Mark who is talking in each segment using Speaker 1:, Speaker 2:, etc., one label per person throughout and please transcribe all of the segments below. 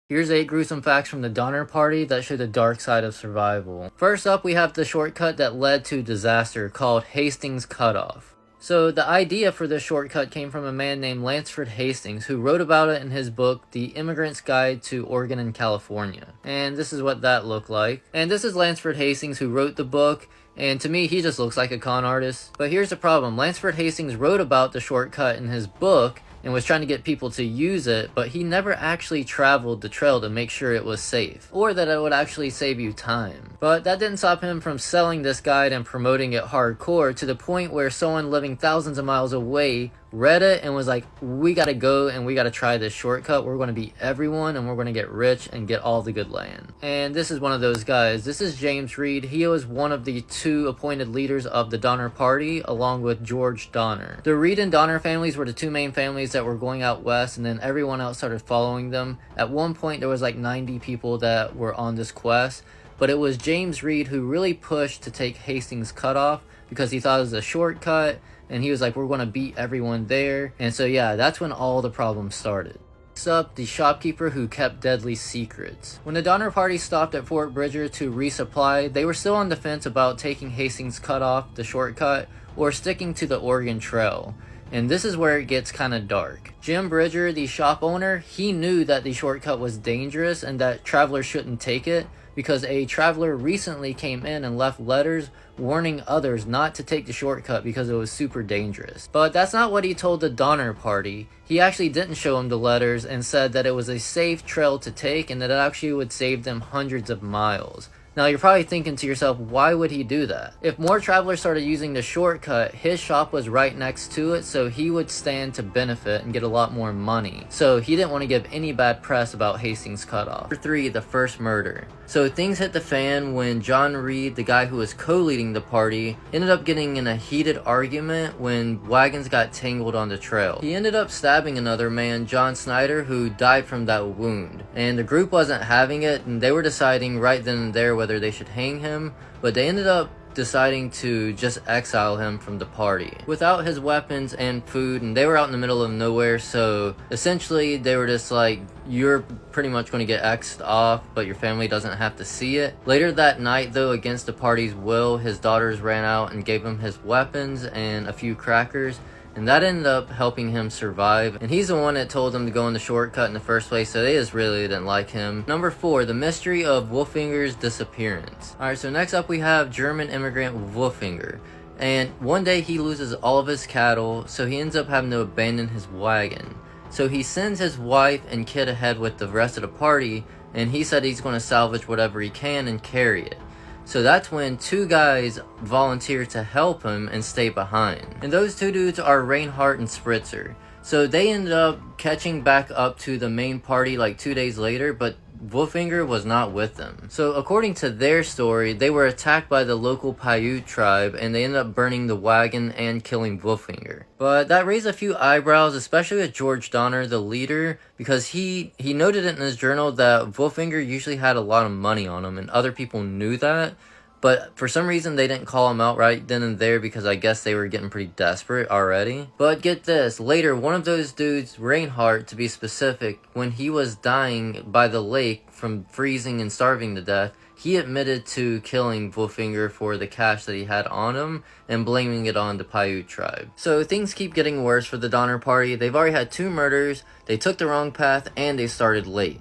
Speaker 1: Here's 8 gruesome facts from the Donnor party that show the dark side of survival. First up, we have the shortcut that led to disaster called Hastings Cutoff. So the idea for this shortcut came from a man named Lansford Hastings who wrote about it in his book, The Immigrant's Guide to Oregon and California. And this is what that looked like. And this is Lansford Hastings who wrote the book, and to me he just looks like a con artist. But here's the problem, Lansford Hastings wrote about the shortcut in his book and was trying to get people to use it, but he never actually traveled the trail to make sure it was safe, or that it would actually save you time. But that didn't stop him from selling this guide and promoting it hardcore to the point where someone living thousands of miles away read it and was like, we gotta go and we gotta try this shortcut, we're gonna beat everyone and we're gonna get rich and get all the good land. And this is one of those guys. This is James Reed. He was one of the 2 appointed leaders of the Donnor party along with George Donnor. The Reed and Donnor families were the 2 main families that were going out west, and then everyone else started following them. At one point there was like 90 people that were on this quest, but it was James Reed who really pushed to take Hastings Cutoff because he thought it was a shortcut, and he was like, we're going to beat everyone there. And so yeah, that's when all the problems started. Next up, the shopkeeper who kept deadly secrets. When the Donnor party stopped at Fort Bridger to resupply, they were still on the fence about taking Hastings Cutoff, the shortcut, or sticking to the Oregon Trail. And this is where it gets kind of dark. Jim Bridger, the shop owner, he knew that the shortcut was dangerous and that travelers shouldn't take it, because a traveler recently came in and left letters warning others not to take the shortcut because it was super dangerous. But that's not what he told the Donnor party. He actually didn't show them the letters and said that it was a safe trail to take and that it actually would save them hundreds of miles. Now you're probably thinking to yourself, why would he do that? If more travelers started using the shortcut, his shop was right next to it, so he would stand to benefit and get a lot more money. So he didn't want to give any bad press about Hastings Cutoff. Number 3, the first murder. So things hit the fan when John Reed, the guy who was co-leading the party, ended up getting in a heated argument when wagons got tangled on the trail. He ended up stabbing another man, John Snyder, who died from that wound. And the group wasn't having it, and they were deciding right then and there whether they should hang him, but they ended up deciding to just exile him from the party without his weapons and food, and they were out in the middle of nowhere, so essentially they were just like, you're pretty much going to get X'd off, but your family doesn't have to see it. Later that night though, against the party's will, his daughters ran out and gave him his weapons and a few crackers, and that ended up helping him survive. And he's the one that told them to go on the shortcut in the first place, so they just really didn't like him. Number 4, the mystery of Wolfinger's disappearance. Alright, so next up we have German immigrant Wolfinger. And one day he loses all of his cattle, so he ends up having to abandon his wagon. So he sends his wife and kid ahead with the rest of the party, and he said he's going to salvage whatever he can and carry it. So that's when 2 guys volunteer to help him and stay behind. And those 2 dudes are Reinhardt and Spritzer. So they ended up catching back up to the main party like 2 days later, but Wolfinger was not with them. So according to their story, they were attacked by the local Paiute tribe and they ended up burning the wagon and killing Wolfinger. But that raised a few eyebrows, especially with George Donnor, the leader, because he noted it in his journal that Wolfinger usually had a lot of money on him and other people knew that. But for some reason they didn't call him out right then and there because I guess they were getting pretty desperate already. But get this, later one of those dudes, Reinhardt to be specific, when he was dying by the lake from freezing and starving to death, he admitted to killing Wolfinger for the cash that he had on him and blaming it on the Paiute tribe. So things keep getting worse for the Donnor party. They've already had 2 murders, they took the wrong path, and they started late.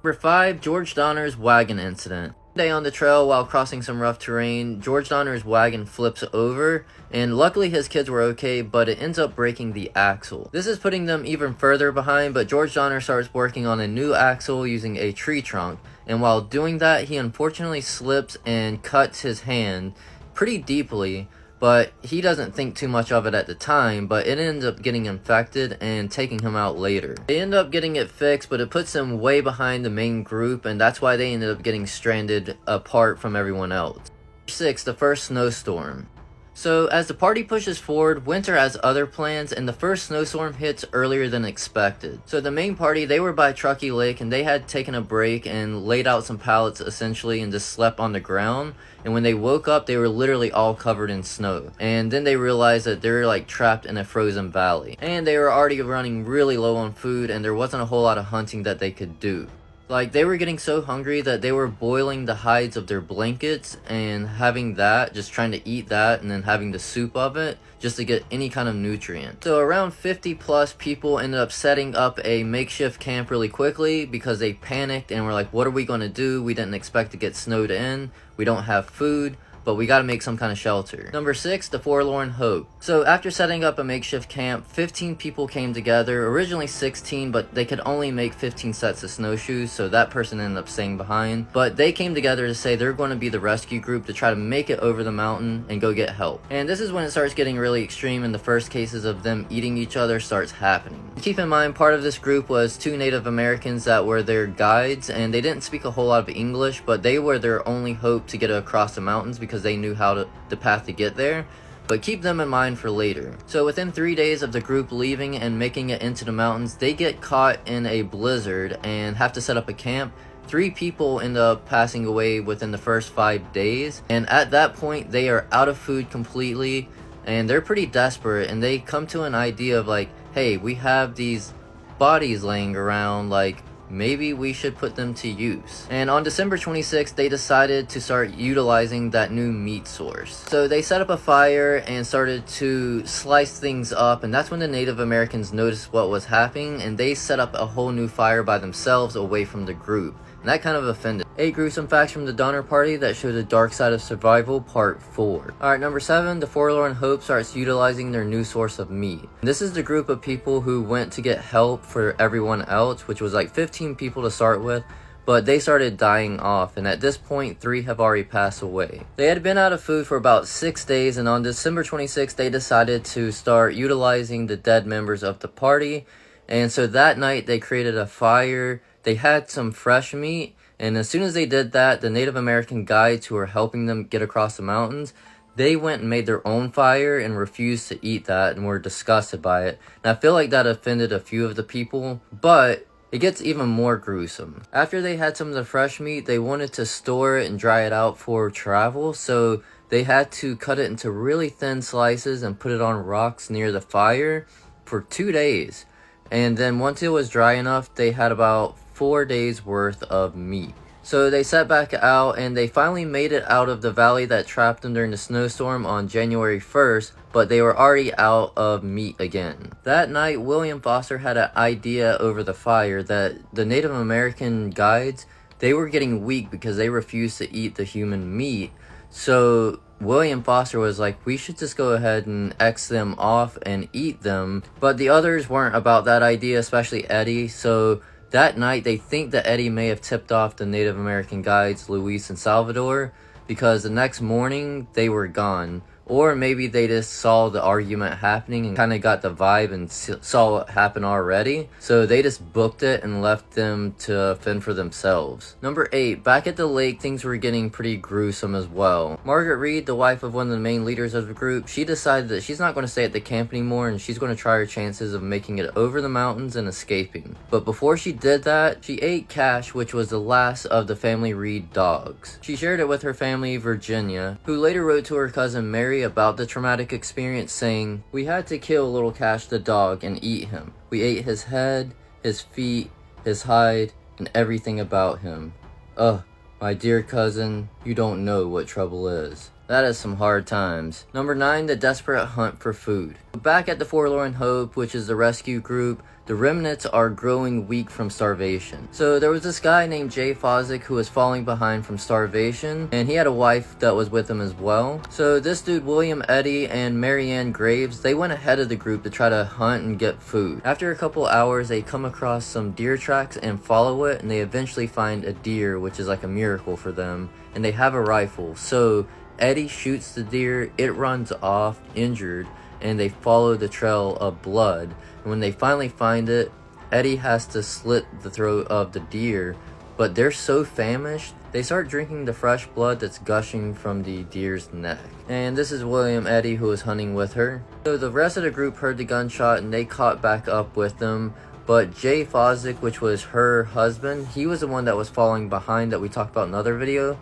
Speaker 1: Number 5, George Donnor's wagon incident. One day on the trail while crossing some rough terrain, George Donnor's wagon flips over, and luckily his kids were okay, but it ends up breaking the axle. This is putting them even further behind, but George Donnor starts working on a new axle using a tree trunk, and while doing that he unfortunately slips and cuts his hand pretty deeply, but he doesn't think too much of it at the time, but it ends up getting infected and taking him out later. They end up getting it fixed, but it puts them way behind the main group, and that's why they ended up getting stranded apart from everyone else. 6, the first snowstorm. So as the party pushes forward, winter has other plans and the first snowstorm hits earlier than expected. So the main party, they were by Truckee Lake and they had taken a break and laid out some pallets essentially and just slept on the ground. And when they woke up, they were literally all covered in snow. And then they realized that they were like trapped in a frozen valley. And they were already running really low on food and there wasn't a whole lot of hunting that they could do. Like, they were getting so hungry that they were boiling the hides of their blankets and having that, just trying to eat that, and then having the soup of it just to get any kind of nutrient. So around 50 plus people ended up setting up a makeshift camp really quickly because they panicked and were like, what are we going to do? We didn't expect to get snowed in. We don't have food, but we gotta make some kind of shelter. Number 6, the forlorn hope. So after setting up a makeshift camp, 15 people came together, originally 16, but they could only make 15 sets of snowshoes, so that person ended up staying behind. But they came together to say they're going to be the rescue group to try to make it over the mountain and go get help. And this is when it starts getting really extreme and the first cases of them eating each other starts happening. Keep in mind, part of this group was 2 Native Americans that were their guides, and they didn't speak a whole lot of English, but they were their only hope to get across the mountains because they knew the path to get there. But keep them in mind for later. So within 3 days of the group leaving and making it into the mountains, they get caught in a blizzard and have to set up a camp. 3 people end up passing away within the first 5 days, and at that point they are out of food completely and they're pretty desperate, and they come to an idea of like, hey, we have these bodies laying around, like maybe we should put them to use. And on December 26th, they decided to start utilizing that new meat source. So they set up a fire and started to slice things up, and that's when the Native Americans noticed what was happening, and they set up a whole new fire by themselves away from the group. And that kind of offended. 8 gruesome facts from the Donnor party that show the dark side of survival, part 4. Alright, number 7, the forlorn hope starts utilizing their new source of meat. This is the group of people who went to get help for everyone else, which was like 15 people to start with, but they started dying off, and at this point 3 have already passed away. They had been out of food for about 6 days, and on December 26th they decided to start utilizing the dead members of the party, and so that night they created a fire. They had some fresh meat, and as soon as they did that, the Native American guides who were helping them get across the mountains, they went and made their own fire and refused to eat that and were disgusted by it. And I feel like that offended a few of the people, but it gets even more gruesome. After they had some of the fresh meat, they wanted to store it and dry it out for travel, so they had to cut it into really thin slices and put it on rocks near the fire for 2 days. And then once it was dry enough, they had about 4 days worth of meat. So they set back out, and they finally made it out of the valley that trapped them during the snowstorm on January 1st, but they were already out of meat again. That night, William Foster had an idea over the fire that the Native American guides, they were getting weak because they refused to eat the human meat. So William Foster was like, we should just go ahead and X them off and eat them. But the others weren't about that idea, especially Eddie. So that night, they think that Eddie may have tipped off the Native American guides, Luis and Salvador, because the next morning, they were gone. Or maybe they just saw the argument happening and kind of got the vibe and saw what happened already. So they just booked it and left them to fend for themselves. Number 8, back at the lake, things were getting pretty gruesome as well. Margaret Reed, the wife of one of the main leaders of the group, she decided that she's not going to stay at the camp anymore, and she's going to try her chances of making it over the mountains and escaping. But before she did that, she ate Cash, which was the last of the family Reed dogs. She shared it with her family, Virginia, who later wrote to her cousin Mary about the traumatic experience, saying, "We had to kill little Cash the dog and eat him. We ate his head, his feet, his hide, and everything about him. Ugh, my dear cousin, you don't know what trouble is." That is some hard times. Number 9, the desperate hunt for food. Back at the Forlorn Hope, which is the rescue group, the remnants are growing weak from starvation. So there was this guy named Jay Fosdick who was falling behind from starvation, and he had a wife that was with him as well. So this dude, William Eddy and Marianne Graves, they went ahead of the group to try to hunt and get food. After a couple hours, they come across some deer tracks and follow it, and they eventually find a deer, which is like a miracle for them, and they have a rifle. So Eddie shoots the deer, it runs off injured, and they follow the trail of blood. And when they finally find it, Eddie has to slit the throat of the deer, but they're so famished, they start drinking the fresh blood that's gushing from the deer's neck. And this is William Eddy, who was hunting with her. So the rest of the group heard the gunshot and they caught back up with them, but Jay Fosdick, which was her husband, he was the one that was falling behind that we talked about in another video.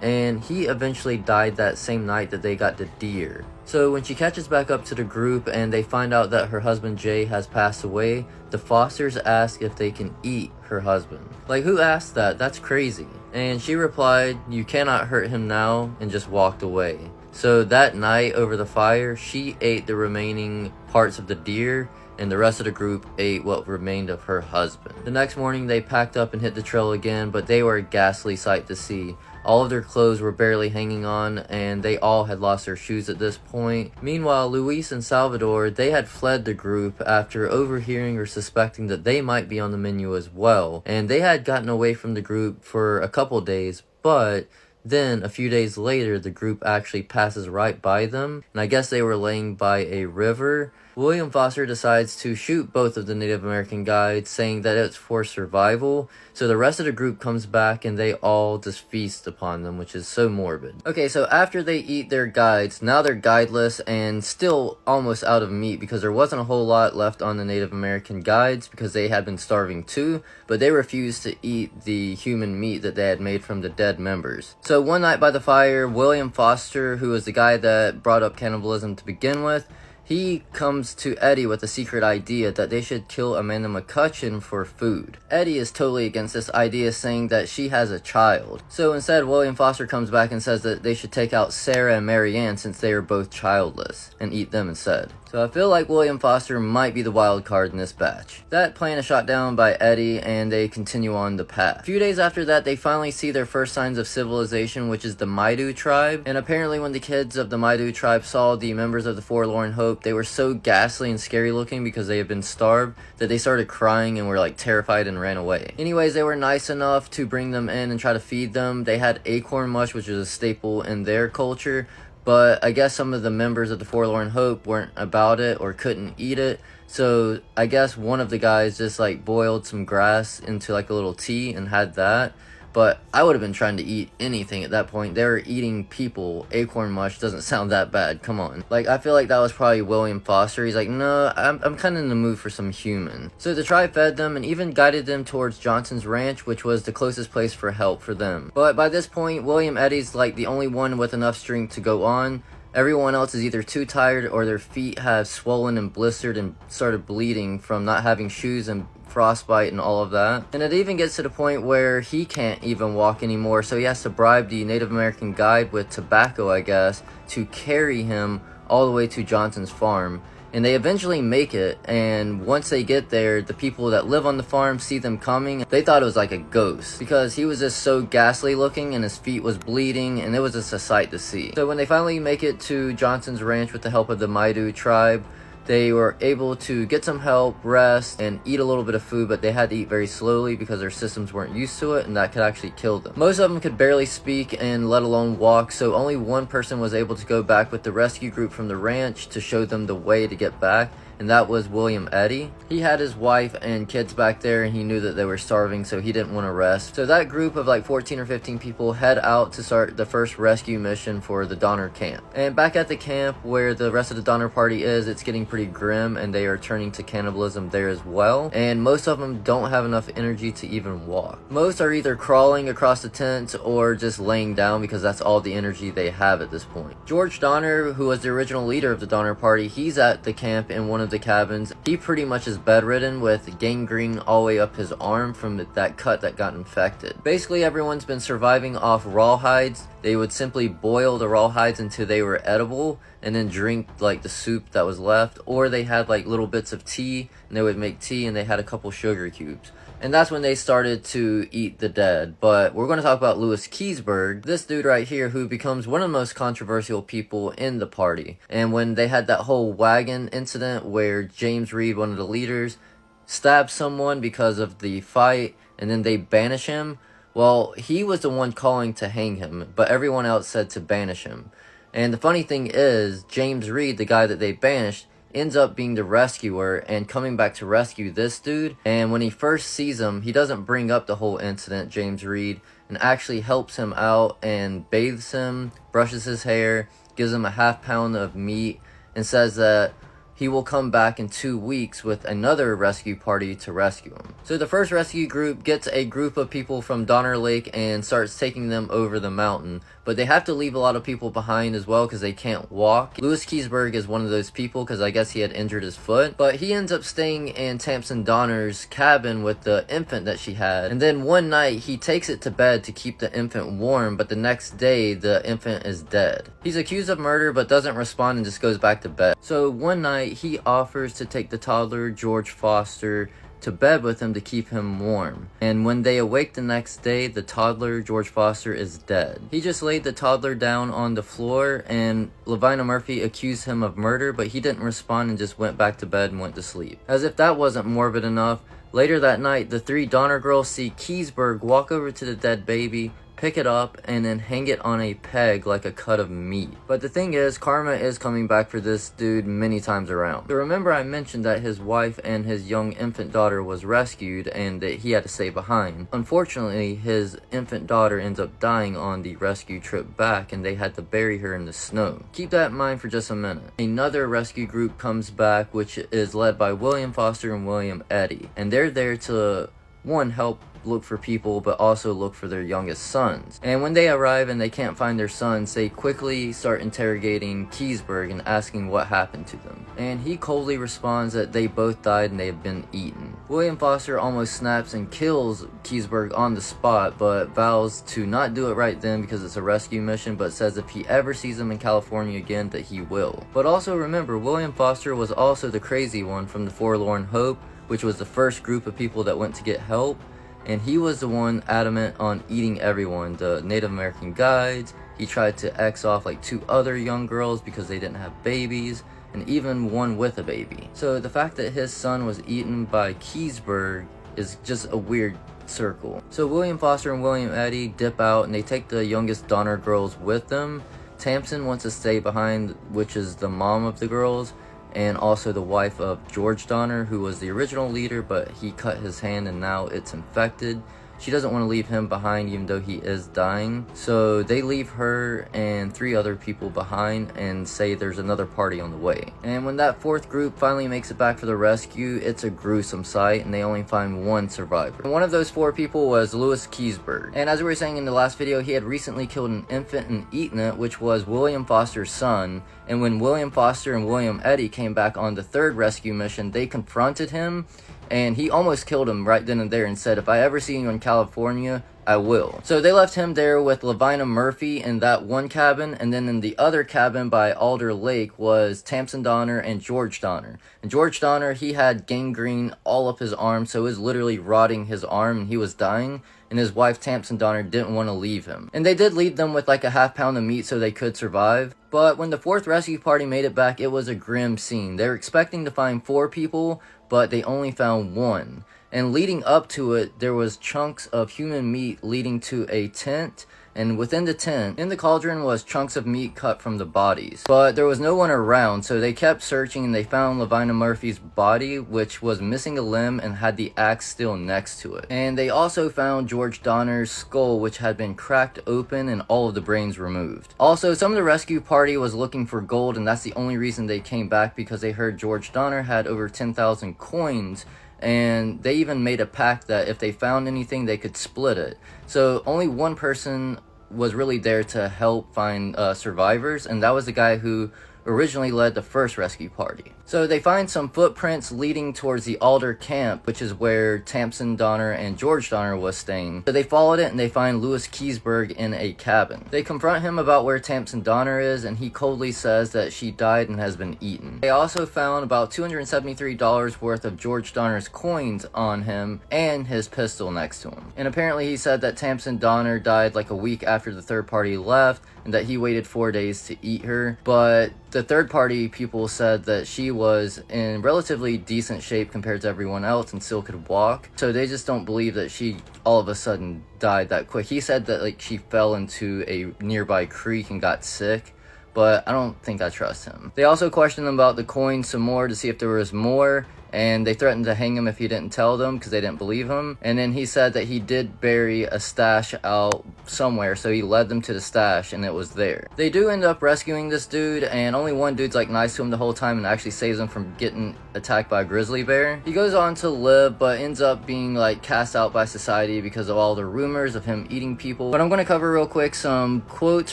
Speaker 1: and he eventually died that same night that they got the deer. So when she catches back up to the group and they find out that her husband Jay has passed away, the Fosters ask if they can eat her husband. Like, who asked that? That's crazy. And she replied, "You cannot hurt him now," and just walked away. So that night over the fire, she ate the remaining parts of the deer, and the rest of the group ate what remained of her husband. The next morning they packed up and hit the trail again, but they were a ghastly sight to see. All of their clothes were barely hanging on, and they all had lost their shoes at this point. Meanwhile, Luis and Salvador, they had fled the group after overhearing or suspecting that they might be on the menu as well, and they had gotten away from the group for a couple days, but then, a few days later, the group actually passes right by them, and I guess they were laying by a river. William Foster decides to shoot both of the Native American guides, saying that it's for survival, so the rest of the group comes back and they all just feast upon them, which is so morbid. Okay, so after they eat their guides, now they're guideless and still almost out of meat because there wasn't a whole lot left on the Native American guides because they had been starving too, but they refused to eat the human meat that they had made from the dead members. So one night by the fire, William Foster, who was the guy that brought up cannibalism to begin with, he comes to Eddie with a secret idea that they should kill Amanda McCutcheon for food. Eddie is totally against this idea, saying that she has a child. So instead, William Foster comes back and says that they should take out Sarah and Marianne since they are both childless, and eat them instead. So I feel like William Foster might be the wild card in this batch. That plan is shot down by Eddie, and they continue on the path. A few days after that, they finally see their first signs of civilization, which is the Maidu tribe. And apparently when the kids of the Maidu tribe saw the members of the Forlorn Hope, they were so ghastly and scary looking because they had been starved that they started crying and were like terrified and ran away. Anyways, they were nice enough to bring them in and try to feed them. They had acorn mush, which is a staple in their culture, but I guess some of the members of the Forlorn Hope weren't about it or couldn't eat it. So I guess one of the guys just like boiled some grass into like a little tea and had that. But I would have been trying to eat anything at that point. They were eating people. Acorn mush doesn't sound that bad. Come on. Like, I feel like that was probably William Foster. He's like, no, I'm kind of in the mood for some human. So the tribe fed them and even guided them towards Johnson's ranch, which was the closest place for help for them. But by this point, William Eddy's like the only one with enough strength to go on. Everyone else is either too tired or their feet have swollen and blistered and started bleeding from not having shoes and frostbite and all of that. And it even gets to the point where he can't even walk anymore, so he has to bribe the Native American guide with tobacco, I guess, to carry him all the way to Johnson's farm. And they eventually make it, and once they get there, the people that live on the farm see them coming. They thought it was like a ghost because he was just so ghastly looking and his feet was bleeding, and it was just a sight to see. So when they finally make it to Johnson's ranch with the help of the Maidu tribe, they were able to get some help, rest, and eat a little bit of food, but they had to eat very slowly because their systems weren't used to it, and that could actually kill them. Most of them could barely speak and let alone walk, so only one person was able to go back with the rescue group from the ranch to show them the way to get back, and that was William Eddy. He had his wife and kids back there, and he knew that they were starving, so he didn't want to rest. So that group of like 14 or 15 people head out to start the first rescue mission for the Donnor camp. And back at the camp where the rest of the Donnor party is, it's getting pretty grim, and they are turning to cannibalism there as well. And most of them don't have enough energy to even walk. Most are either crawling across the tent or just laying down because that's all the energy they have at this point. George Donnor, who was the original leader of the Donnor party, he's at the camp in one of the cabins. He pretty much is bedridden with gangrene all the way up his arm from that cut that got infected. Basically, everyone's been surviving off raw hides. They would simply boil the raw hides until they were edible and then drink like the soup that was left, or they had like little bits of tea and they would make tea and they had a couple sugar cubes. And that's when they started to eat the dead. But we're going to talk about Louis Keseberg, this dude right here who becomes one of the most controversial people in the party. And when they had that whole wagon incident where James Reed, one of the leaders, stabbed someone because of the fight and then they banish him, well, he was the one calling to hang him, but everyone else said to banish him. And the funny thing is, James Reed, the guy that they banished, ends up being the rescuer and coming back to rescue this dude. And when he first sees him, he doesn't bring up the whole incident, James Reed, and actually helps him out and bathes him, brushes his hair, gives him a half pound of meat, and says that he will come back in 2 weeks with another rescue party to rescue him. So the first rescue group gets a group of people from Donnor Lake and starts taking them over the mountain, but they have to leave a lot of people behind as well because they can't walk. Louis Keseberg is one of those people because I guess he had injured his foot, but he ends up staying in Tamsin Donner's cabin with the infant that she had, and then one night he takes it to bed to keep the infant warm, but the next day the infant is dead. He's accused of murder but doesn't respond and just goes back to bed. So one night he offers to take the toddler George Foster to bed with him to keep him warm, and when they awake the next day, the toddler George Foster is dead. He just laid the toddler down on the floor, and Lavina Murphy accused him of murder, but he didn't respond and just went back to bed and went to sleep. As if that wasn't morbid enough, later that night the 3 Donnor girls see Keseberg walk over to the dead baby, pick it up, and then hang it on a peg like a cut of meat. But the thing is, karma is coming back for this dude many times around. So remember I mentioned that his wife and his young infant daughter was rescued and that he had to stay behind. Unfortunately, his infant daughter ends up dying on the rescue trip back and they had to bury her in the snow. Keep that in mind for just a minute. Another rescue group comes back, which is led by William Foster and William Eddy, and they're there to, one, help look for people, but also look for their youngest sons. And when they arrive and they can't find their sons, they quickly start interrogating Keseberg and asking what happened to them. And he coldly responds that they both died and they have been eaten. William Foster almost snaps and kills Keseberg on the spot, but vows to not do it right then because it's a rescue mission, but says if he ever sees them in California again that he will. But also remember, William Foster was also the crazy one from the Forlorn Hope, which was the first group of people that went to get help. And he was the one adamant on eating everyone, the Native American guides. He tried to X off like 2 other young girls because they didn't have babies, and even one with a baby. So the fact that his son was eaten by Keseberg is just a weird circle. So William Foster and William Eddy dip out and they take the youngest Donnor girls with them. Tamsin wants to stay behind, which is the mom of the girls, and also the wife of George Donnor, who was the original leader, but he cut his hand and now it's infected. She doesn't want to leave him behind even though he is dying. So they leave her and 3 other people behind and say there's another party on the way. And when that 4th group finally makes it back for the rescue, it's a gruesome sight and they only find 1 survivor. And one of those 4 people was Louis Keseberg. And as we were saying in the last video, he had recently killed an infant and eaten it, which was William Foster's son. And when William Foster and William Eddy came back on the 3rd rescue mission, they confronted him. And he almost killed him right then and there and said, if I ever see you in California, I will. So they left him there with Lavina Murphy in that one cabin, and then in the other cabin by Alder Lake was Tamsin Donnor and George Donnor. And George Donnor, he had gangrene all up his arm, so it was literally rotting his arm and he was dying. And his wife Tamsin Donnor didn't want to leave him. And they did leave them with like a half pound of meat so they could survive. But when the 4th rescue party made it back, it was a grim scene. They were expecting to find 4 people, but they only found 1. And leading up to it, there was chunks of human meat leading to a tent. And within the tent, in the cauldron, was chunks of meat cut from the bodies. But there was no one around, so they kept searching and they found Lavina Murphy's body, which was missing a limb and had the axe still next to it. And they also found George Donnor's skull, which had been cracked open and all of the brains removed. Also, some of the rescue party was looking for gold, and that's the only reason they came back, because they heard George Donnor had over 10,000 coins. And they even made a pact that if they found anything, they could split it. So only one person was really there to help find survivors, and that was the guy who originally led the first rescue party. So they find some footprints leading towards the Alder camp, which is where Tamsin Donnor and George Donnor was staying. So they followed it and they find Louis Keseberg in a cabin. They confront him about where Tamsin Donnor is, and he coldly says that she died and has been eaten. They also found about $273 worth of George Donnor's coins on him and his pistol next to him. And apparently he said that Tamsin Donnor died like a week after the 3rd party left, and that he waited 4 days to eat her. But the 3rd party people said that she was in relatively decent shape compared to everyone else and still could walk. So they just don't believe that she all of a sudden died that quick. He said that like she fell into a nearby creek and got sick, but I don't think I trust him. They also questioned him about the coin some more to see if there was more, and they threatened to hang him if he didn't tell them because they didn't believe him. And then he said that he did bury a stash out somewhere, so he led them to the stash and it was there. They do end up rescuing this dude, and only one dude's like nice to him the whole time and actually saves him from getting attacked by a grizzly bear. He goes on to live, but ends up being like cast out by society because of all the rumors of him eating people. But I'm going to cover real quick some quotes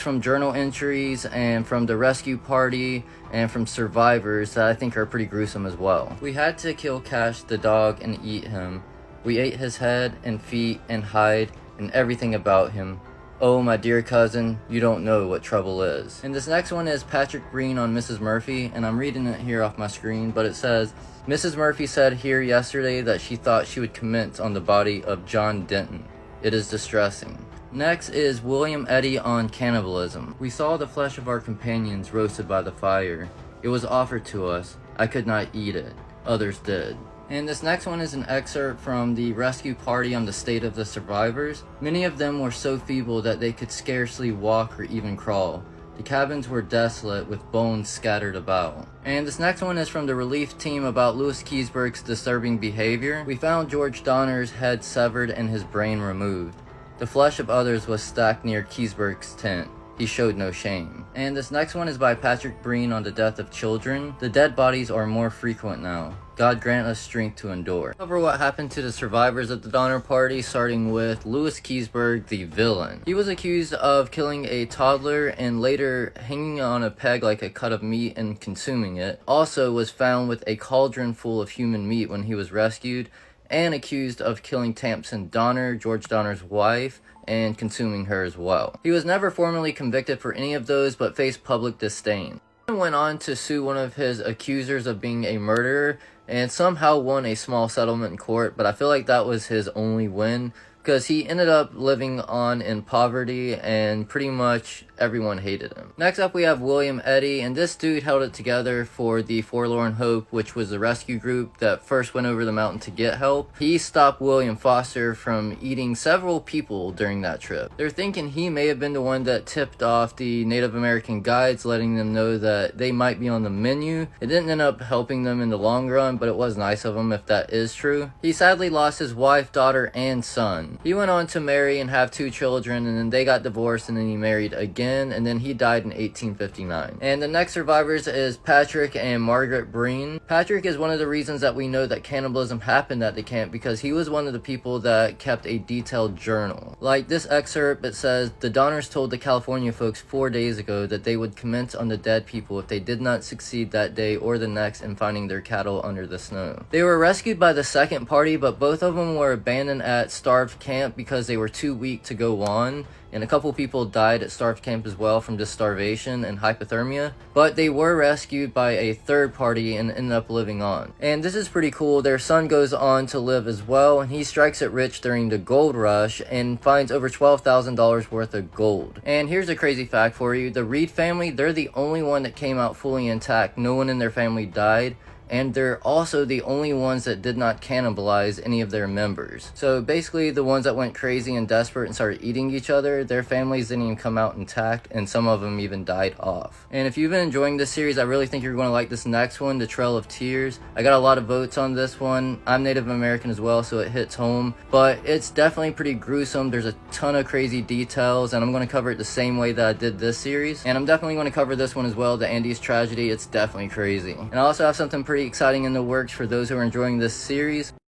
Speaker 1: from journal entries and from the rescue party and from survivors that I think are pretty gruesome as well. We had to kill Cash the dog and eat him. We ate his head and feet and hide and everything about him. Oh, my dear cousin, you don't know what trouble is. And this next one is Patrick Breen on Mrs. Murphy, and I'm reading it here off my screen, but it says, Mrs. Murphy said here yesterday that she thought she would commence on the body of John Denton. It is distressing. Next is William Eddy on cannibalism. We saw the flesh of our companions roasted by the fire. It was offered to us. I could not eat it. Others did. And this next one is an excerpt from the rescue party on the state of the survivors. Many of them were so feeble that they could scarcely walk or even crawl. The cabins were desolate with bones scattered about. And this next one is from the relief team about Louis Keseberg's disturbing behavior. We found George Donnor's head severed and his brain removed. The flesh of others was stacked near Keseberg's tent. He showed no shame. And this next one is by Patrick Breen on the death of children. The dead bodies are more frequent now. God grant us strength to endure. Cover what happened to the survivors at the Donnor party, starting with Louis Keseberg, the villain. He was accused of killing a toddler and later hanging on a peg like a cut of meat and consuming it. Also was found with a cauldron full of human meat when he was rescued, and accused of killing Tamsin Donnor, George Donnor's wife, and consuming her as well. He was never formally convicted for any of those, but faced public disdain. He went on to sue one of his accusers of being a murderer, and somehow won a small settlement in court, but I feel like that was his only win, because he ended up living on in poverty and pretty much everyone hated him. Next up we have William Eddy, and this dude held it together for the Forlorn Hope, which was the rescue group that first went over the mountain to get help. He stopped William Foster from eating several people during that trip. They're thinking he may have been the one that tipped off the Native American guides, letting them know that they might be on the menu. It didn't end up helping them in the long run, but it was nice of him if that is true. He sadly lost his wife, daughter, and son. He went on to marry and have 2 children, and then they got divorced, and then he married again, and then he died in 1859. And the next survivors is Patrick and Margaret Breen. Patrick is one of the reasons that we know that cannibalism happened at the camp, because he was one of the people that kept a detailed journal. Like this excerpt, it says, the Donners told the California folks 4 days ago that they would commence on the dead people if they did not succeed that day or the next in finding their cattle under the snow. They were rescued by the second party, but both of them were abandoned at starved camp because they were too weak to go on, and a couple people died at starved camp as well from just starvation and hypothermia, but they were rescued by a third party and ended up living on. And this is pretty cool. Their son goes on to live as well, and he strikes it rich during the gold rush and finds over $12,000 worth of gold. And here's a crazy fact for you. The Reed family, they're the only one that came out fully intact. No one in their family died. And they're also the only ones that did not cannibalize any of their members. So basically the ones that went crazy and desperate and started eating each other, their families didn't even come out intact, and some of them even died off. And if you've been enjoying this series, I really think you're going to like this next one, The Trail of Tears. I got a lot of votes on this one. I'm Native American as well, so it hits home. But it's definitely pretty gruesome. There's a ton of crazy details, and I'm going to cover it the same way that I did this series. And I'm definitely going to cover this one as well, The Andes Tragedy. It's definitely crazy. And I also have something pretty exciting in the works for those who are enjoying this series.